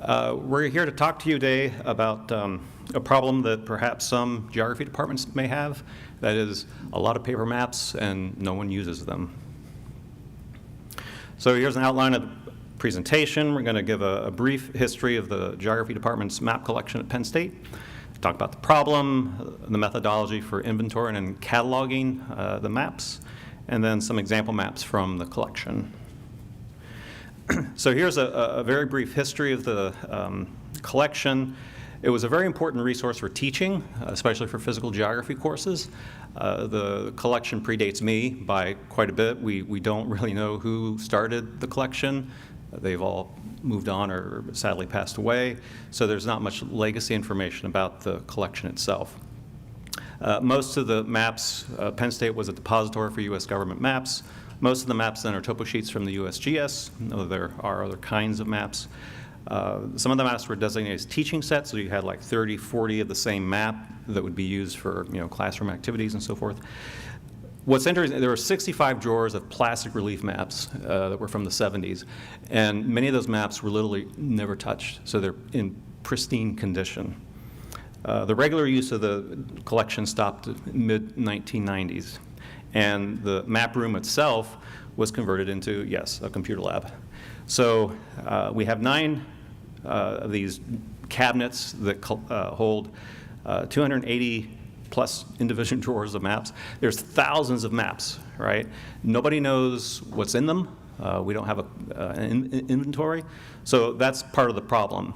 We're here to talk to you today about a problem that perhaps some geography departments may have. That is a lot of paper maps and no one uses them. So here's an outline of the presentation. We're going to give a brief history of the geography department's map collection at Penn State, talk about the problem, the methodology for inventorying and cataloging the maps, and then some example maps from the collection. So here's a very brief history of the collection. It was a very important resource for teaching, especially for physical geography courses. The collection predates me by quite a bit. We don't really know who started the collection. They've all moved on or sadly passed away, so there's not much legacy information about the collection itself. Most of the maps, Penn State was a depository for U.S. government maps. Most of the maps then are topo sheets from the USGS, though there are other kinds of maps. Some of the maps were designated as teaching sets, so you had like 30, 40 of the same map that would be used for classroom activities and so forth. What's interesting, there were 65 drawers of plastic relief maps that were from the 70s, and many of those maps were literally never touched, so they're in pristine condition. The regular use of the collection stopped mid-1990s, and the map room itself was converted into, yes, a computer lab. So we have 9 of these cabinets that hold 280 plus individual drawers of maps. There's thousands of maps, right? Nobody knows what's in them. We don't have an inventory. So that's part of the problem.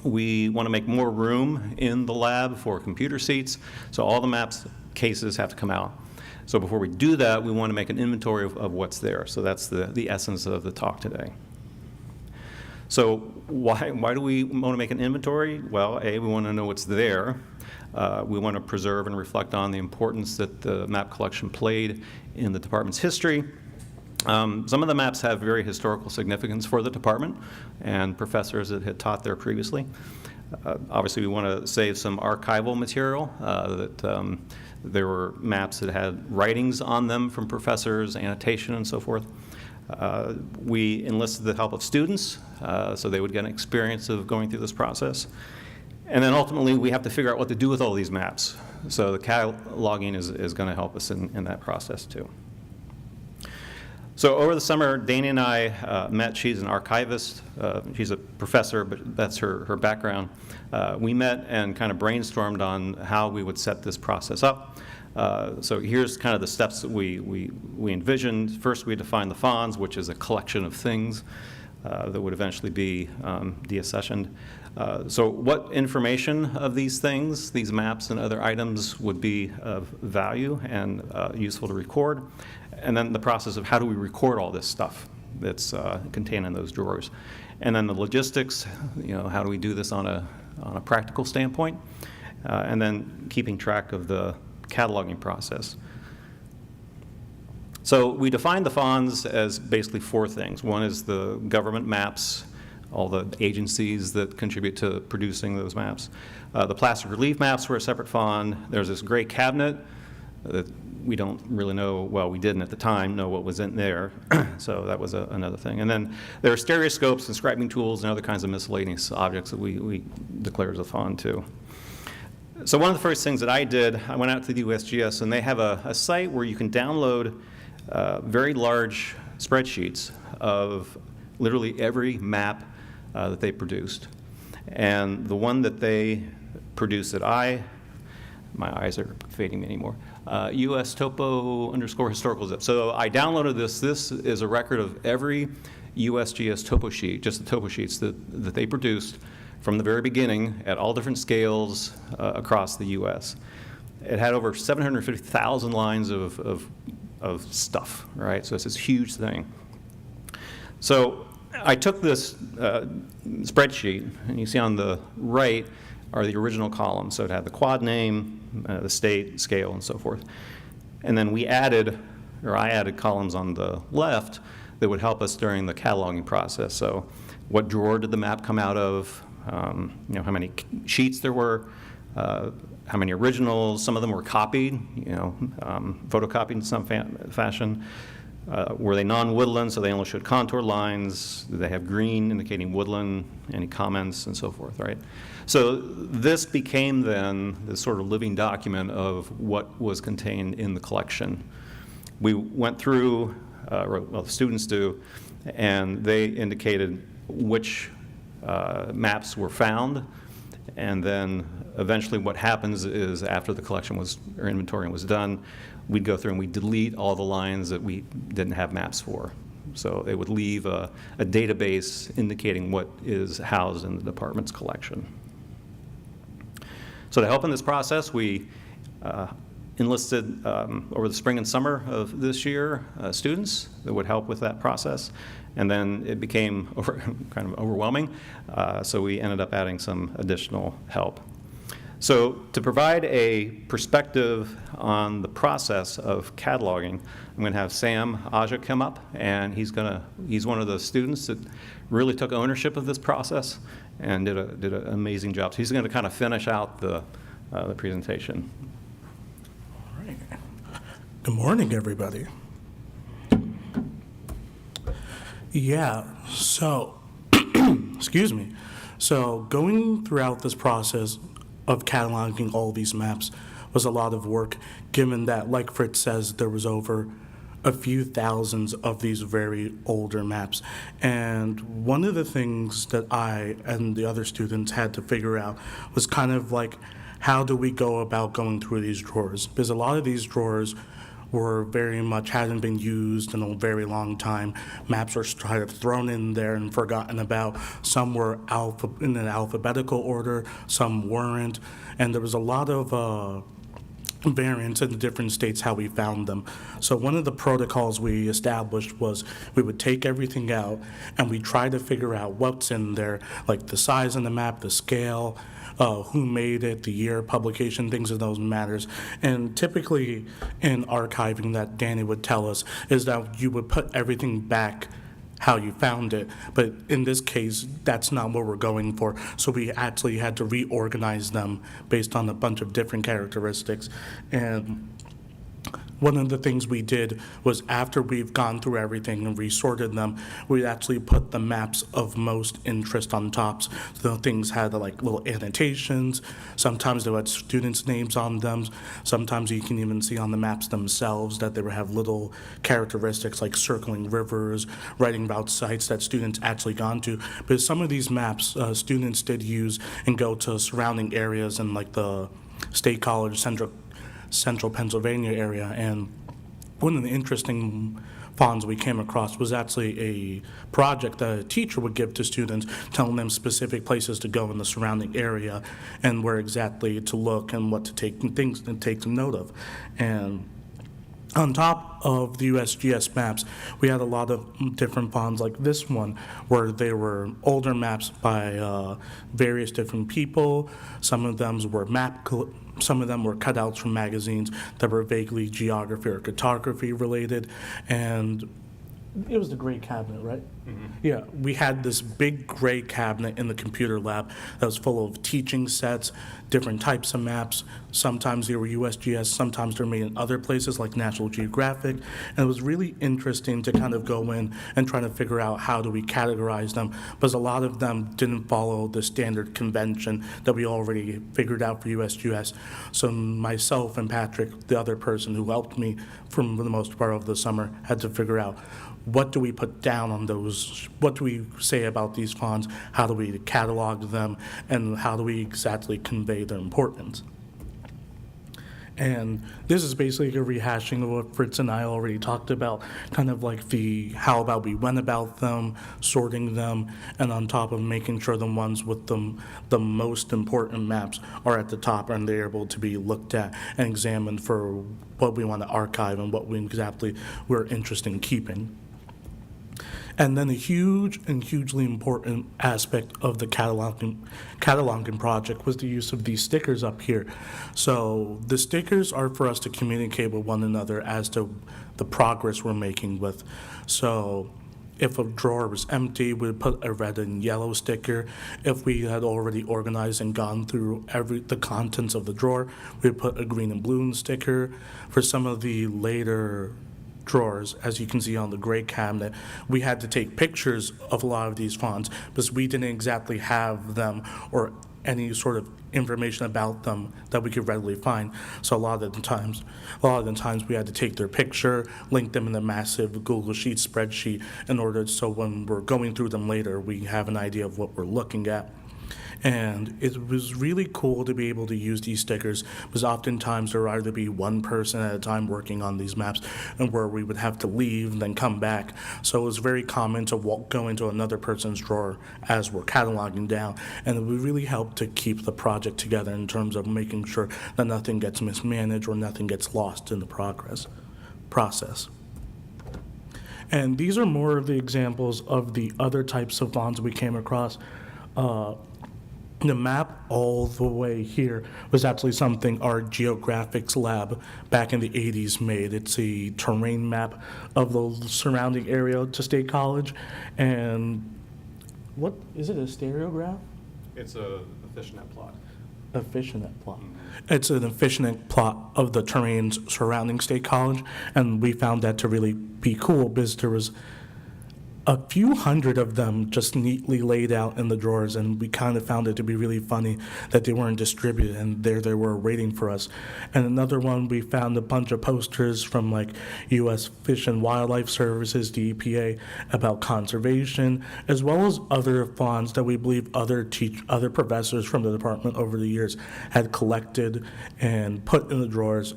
We want to make more room in the lab for computer seats, so all the maps cases have to come out. So before we do that, we want to make an inventory of what's there. So that's the essence of the talk today. So why do we want to make an inventory? Well, A, we want to know what's there. We want to preserve and reflect on the importance that the map collection played in the department's history. Some of the maps have very historical significance for the department and professors that had taught there previously. Obviously, we want to save some archival material. There were maps that had writings on them from professors, annotation, and so forth. We enlisted the help of students, so they would get an experience of going through this process. And then ultimately, we have to figure out what to do with all these maps. So the cataloging is going to help us in that process, too. So over the summer, Dana and I met. She's an archivist. She's a professor, but that's her background. We met and kind of brainstormed on how we would set this process up. So here's kind of the steps that we envisioned. First, we defined the FONs, which is a collection of things that would eventually be deaccessioned. So what information of these things, these maps and other items, would be of value and useful to record? And then the process of how do we record all this stuff that's contained in those drawers? And then the logistics, how do we do this on a practical standpoint? And then keeping track of the cataloging process. So we defined the FONs as basically 4 things. One is the government maps, all the agencies that contribute to producing those maps. The plastic relief maps were a separate FON. There's this gray cabinet that we don't really know, well, we didn't at the time know what was in there, so that was another thing. And then there are stereoscopes and scribing tools and other kinds of miscellaneous objects that we declared as a FON too. So one of the first things that I did, I went out to the USGS, and they have a site where you can download very large spreadsheets of literally every map that they produced. And the one that they produced that my eyes are fading me anymore, US topo _ historical zip. So I downloaded this. This is a record of every USGS topo sheet, just the topo sheets that they produced from the very beginning at all different scales across the US. It had over 750,000 lines of stuff, right? So it's this huge thing. So I took this spreadsheet, and you see on the right are the original columns. So it had the quad name, the state, scale, and so forth. And then I added columns on the left that would help us during the cataloging process. So what drawer did the map come out of? How many sheets there were? How many originals? Some of them were copied, photocopied in some fashion. Were they non-woodland, so they only showed contour lines? Did they have green indicating woodland? Any comments and so forth, right? So this became then this sort of living document of what was contained in the collection. We went through, well, the students do, and they indicated which maps were found, and then eventually what happens is after the collection was, or inventorying was done, we'd go through and we'd delete all the lines that we didn't have maps for. So it would leave a database indicating what is housed in the department's collection. So to help in this process, we enlisted over the spring and summer of this year students that would help with that process. And then it became kind of overwhelming, so we ended up adding some additional help. So to provide a perspective on the process of cataloging, I'm going to have Sam Aja come up, and he's one of the students that really took ownership of this process and did an amazing job. So he's going to kind of finish out the presentation. All right. Good morning, everybody. Yeah, so, excuse me. So going throughout this process of cataloging all these maps was a lot of work, given that, like Fritz says, there was over a few thousands of these very older maps. And one of the things that I and the other students had to figure out was kind of like, how do we go about going through these drawers? Because a lot of these drawers were very much hadn't been used in a very long time. Maps were kind of thrown in there and forgotten about. Some were in an alphabetical order, some weren't, and there was a lot of variants in the different states how we found them. So one of the protocols we established was we would take everything out and we try to figure out what's in there, like the size of the map, the scale, who made it, the year, publication, things of those matters. And typically in archiving that Danny would tell us is that you would put everything back how you found it. But in this case, that's not what we're going for. So we actually had to reorganize them based on a bunch of different characteristics. And one of the things we did was after we've gone through everything and resorted them, we actually put the maps of most interest on tops. So the things had like little annotations. Sometimes they had students' names on them. Sometimes you can even see on the maps themselves that they would have little characteristics like circling rivers, writing about sites that students actually gone to. But some of these maps students did use and go to surrounding areas in like the State College, Central Pennsylvania area. And one of the interesting fonts we came across was actually a project that a teacher would give to students, telling them specific places to go in the surrounding area and where exactly to look and what to take and things to take note of. And on top of the USGS maps, we had a lot of different fonts like this one, where they were older maps by various different people. Some of them were cutouts from magazines that were vaguely geography or cartography related, and it was the gray cabinet, right? Mm-hmm. Yeah, we had this big gray cabinet in the computer lab that was full of teaching sets, different types of maps. Sometimes they were USGS, sometimes they're made in other places like National Geographic. And it was really interesting to kind of go in and try to figure out how do we categorize them, because a lot of them didn't follow the standard convention that we already figured out for USGS. So myself and Patrick, the other person who helped me for the most part of the summer, had to figure out what do we put down on those, what do we say about these fonts, how do we catalog them, and how do we exactly convey their importance. And this is basically a rehashing of what Fritz and I already talked about, kind of like how about we went about them, sorting them, and on top of making sure the ones with the most important maps are at the top and they're able to be looked at and examined for what we want to archive and what we're interested in keeping. And then a huge and hugely important aspect of the cataloging project was the use of these stickers up here. So the stickers are for us to communicate with one another as to the progress we're making with. So if a drawer was empty, we'd put a red and yellow sticker. If we had already organized and gone through the contents of the drawer, we'd put a green and blue sticker. For some of the later drawers, as you can see on the gray cabinet. We had to take pictures of a lot of these fonts because we didn't exactly have them or any sort of information about them that we could readily find. So a lot of the times we had to take their picture, link them in a massive Google Sheet spreadsheet in order so when we're going through them later, we have an idea of what we're looking at. And it was really cool to be able to use these stickers because oftentimes there would either be one person at a time working on these maps and where we would have to leave and then come back. So it was very common to go into another person's drawer as we're cataloging down. And it would really help to keep the project together in terms of making sure that nothing gets mismanaged or nothing gets lost in the process. And these are more of the examples of the other types of fonts we came across. The map all the way here was actually something our geographics lab back in the 80s made. It's a terrain map of the surrounding area to State College. And what, is it a stereograph? It's a fishnet plot. A fishnet plot. It's an fishnet plot of the terrains surrounding State College. And we found that to really be cool because there was a few hundred of them just neatly laid out in the drawers, and we kind of found it to be really funny that they weren't distributed, and there they were waiting for us. And another one, we found a bunch of posters from like U.S. Fish and Wildlife Services, the EPA, about conservation, as well as other fonts that we believe other professors from the department over the years had collected and put in the drawers.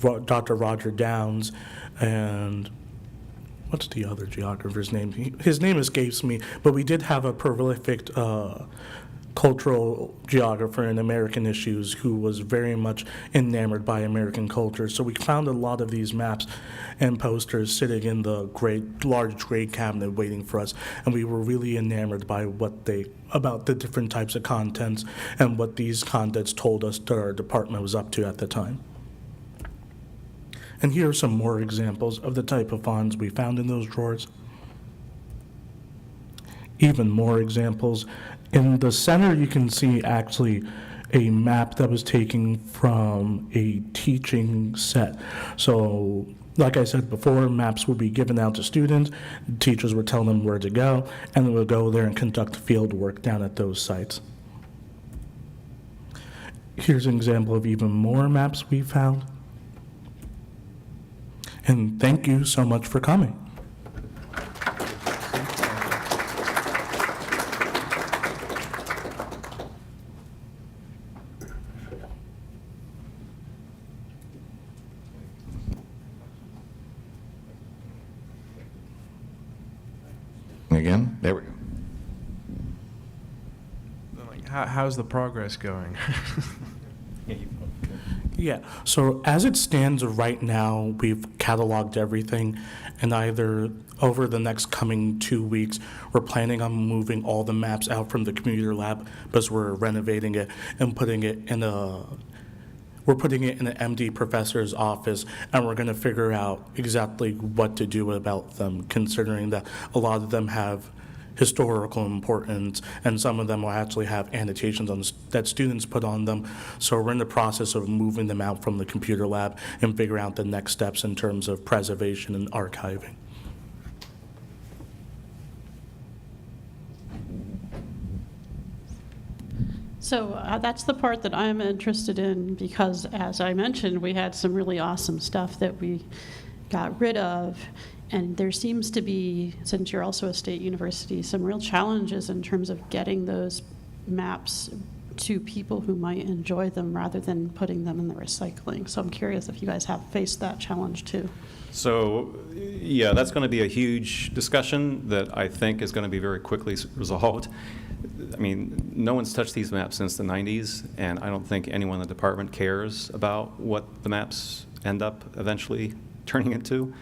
Dr. Roger Downs and what's the other geographer's name? His name escapes me, but we did have a prolific cultural geographer in American issues who was very much enamored by American culture. So we found a lot of these maps and posters sitting in the large gray cabinet waiting for us, and we were really enamored by about the different types of contents and what these contents told us that our department was up to at the time. And here are some more examples of the type of fonts we found in those drawers. Even more examples. In the center, you can see actually a map that was taken from a teaching set. So, like I said before, maps would be given out to students. Teachers would tell them where to go, and they would go there and conduct field work down at those sites. Here's an example of even more maps we found. And thank you so much for coming. Again, there we go. How's the progress going? Yeah, so as it stands right now, we've cataloged everything, and either over the next coming 2 weeks, we're planning on moving all the maps out from the computer lab because we're renovating it and putting it in an MD professor's office, and we're going to figure out exactly what to do about them, considering that a lot of them have historical importance, and some of them will actually have annotations that students put on them. So we're in the process of moving them out from the computer lab and figuring out the next steps in terms of preservation and archiving. So that's the part that I'm interested in because, as I mentioned, we had some really awesome stuff that we got rid of. And there seems to be, since you're also a state university, some real challenges in terms of getting those maps to people who might enjoy them rather than putting them in the recycling. So I'm curious if you guys have faced that challenge too. So, yeah, that's going to be a huge discussion that I think is going to be very quickly resolved. I mean, no one's touched these maps since the 90s, and I don't think anyone in the department cares about what the maps end up eventually turning into.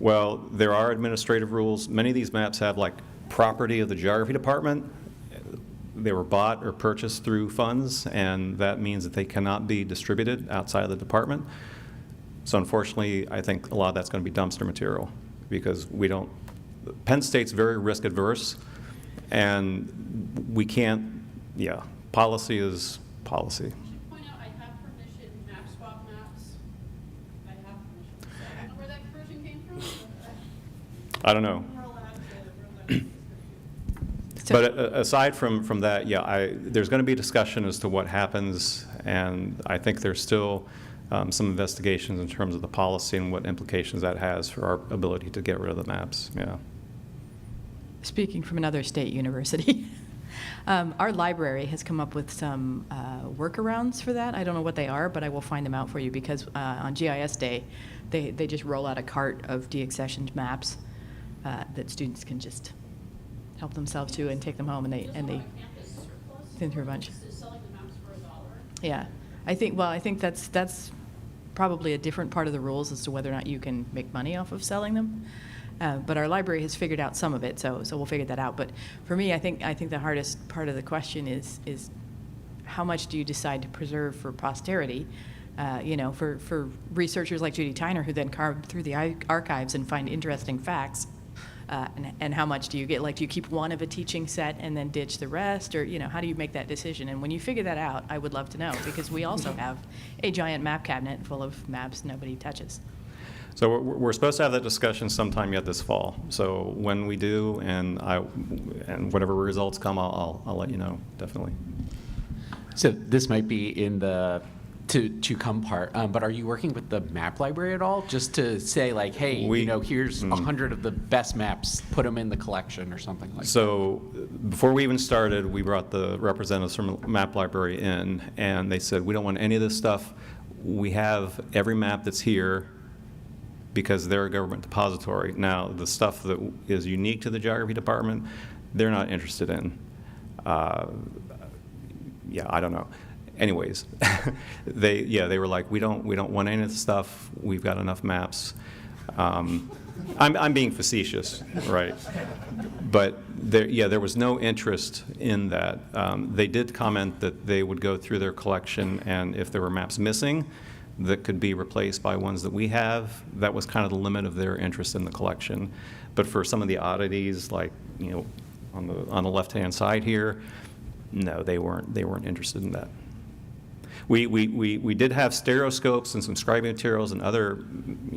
Well, there are administrative rules. Many of these maps have like property of the geography department. They were bought or purchased through funds, and that means that they cannot be distributed outside of the department. So unfortunately, I think a lot of that's going to be dumpster material because we don't, Penn State's very risk adverse, and we can't, policy is policy. Point out, I have permission, maps I don't know. But aside from that, yeah, there's going to be a discussion as to what happens, and I think there's still some investigations in terms of the policy and what implications that has for our ability to get rid of the maps. Yeah. Speaking from another state university, our library has come up with some workarounds for that. I don't know what they are, but I will find them out for you, because on GIS Day, they just roll out a cart of deaccessioned maps that students can just help themselves to and take them home, and they thin through a bunch. Yeah, I think that's probably a different part of the rules as to whether or not you can make money off of selling them. But our library has figured out some of it, so we'll figure that out. But for me, I think the hardest part of the question is how much do you decide to preserve for posterity? For researchers like Judy Tyner, who then carved through the archives and find interesting facts. And how much do you get? Like, do you keep one of a teaching set and then ditch the rest? Or, how do you make that decision? And when you figure that out, I would love to know, because we also have a giant map cabinet full of maps nobody touches. So we're supposed to have that discussion sometime yet this fall. So when we do, and whatever results come, I'll let you know, definitely. So this might be in the to come part, but are you working with the map library at all, just to say, like, hey, here's 100 of the best maps, put them in the collection or something like that? So before we even started, we brought the representatives from the map library in, and they said, we don't want any of this stuff. We have every map that's here because they're a government depository. Now, the stuff that is unique to the geography department, they're not interested in. I don't know. Anyways, they were like, we don't want any of the stuff. We've got enough maps. I'm being facetious, right? But there was no interest in that. They did comment that they would go through their collection, and if there were maps missing that could be replaced by ones that we have, that was kind of the limit of their interest in the collection. But for some of the oddities, like on the left-hand side here, no, they weren't interested in that. We did have stereoscopes and some scribing materials and other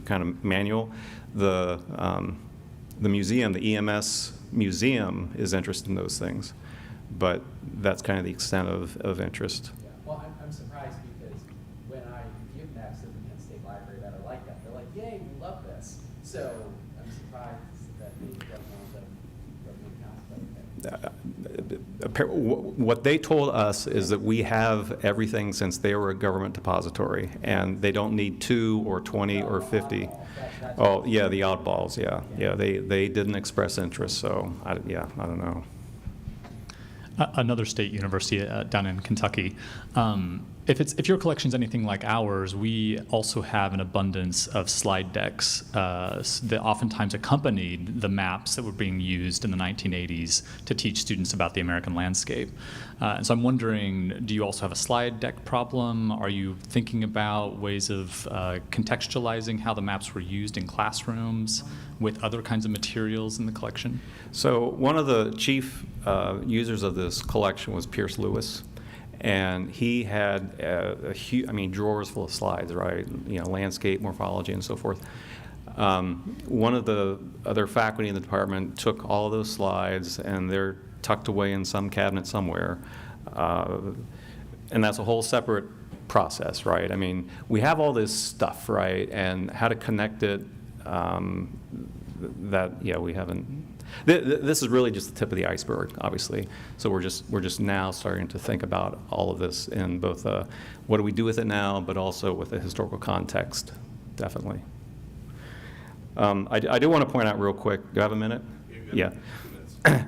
kind of manual. The museum, the EMS museum, is interested in those things, but that's kind of the extent of interest. Yeah. Well, I'm surprised, because when I give maps to the Penn State Library that are like that, they're like, yay, we love this. So I'm surprised that they don't want to What they told us is that we have everything, since they were a government depository, and they don't need 2 or 20 or 50. Oh, yeah, the oddballs, yeah. They didn't express interest, so I don't know. Another state university down in Kentucky. If your collection's anything like ours, we also have an abundance of slide decks that oftentimes accompanied the maps that were being used in the 1980s to teach students about the American landscape. And so I'm wondering, do you also have a slide deck problem? Are you thinking about ways of contextualizing how the maps were used in classrooms with other kinds of materials in the collection? So one of the chief users of this collection was Pierce Lewis. And he had a huge, drawers full of slides, right? Landscape, morphology, and so forth. One of the other faculty in the department took all of those slides, and they're tucked away in some cabinet somewhere. And that's a whole separate process, right? We have all this stuff, right? And how to connect it, we haven't. This is really just the tip of the iceberg, obviously. So we're just now starting to think about all of this in both what do we do with it now, but also with the historical context, definitely. I do want to point out real quick. Do I have a minute? Yeah.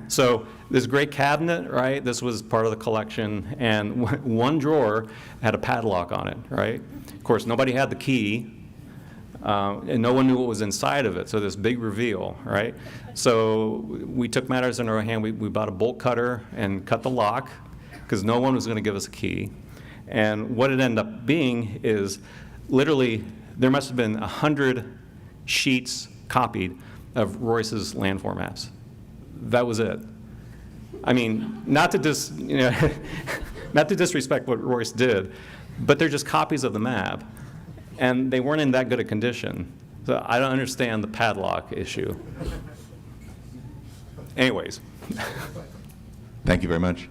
So this great cabinet, right? This was part of the collection, and one drawer had a padlock on it, right? Of course, nobody had the key. And no one knew what was inside of it, so this big reveal, right? So we took matters in our hand. We bought a bolt cutter and cut the lock, because no one was going to give us a key. And what it ended up being is, literally, there must have been 100 sheets copied of Royce's landform maps. That was it. Not to not to disrespect what Royce did, but they're just copies of the map. And they weren't in that good a condition. So I don't understand the padlock issue. Anyways, Thank you very much.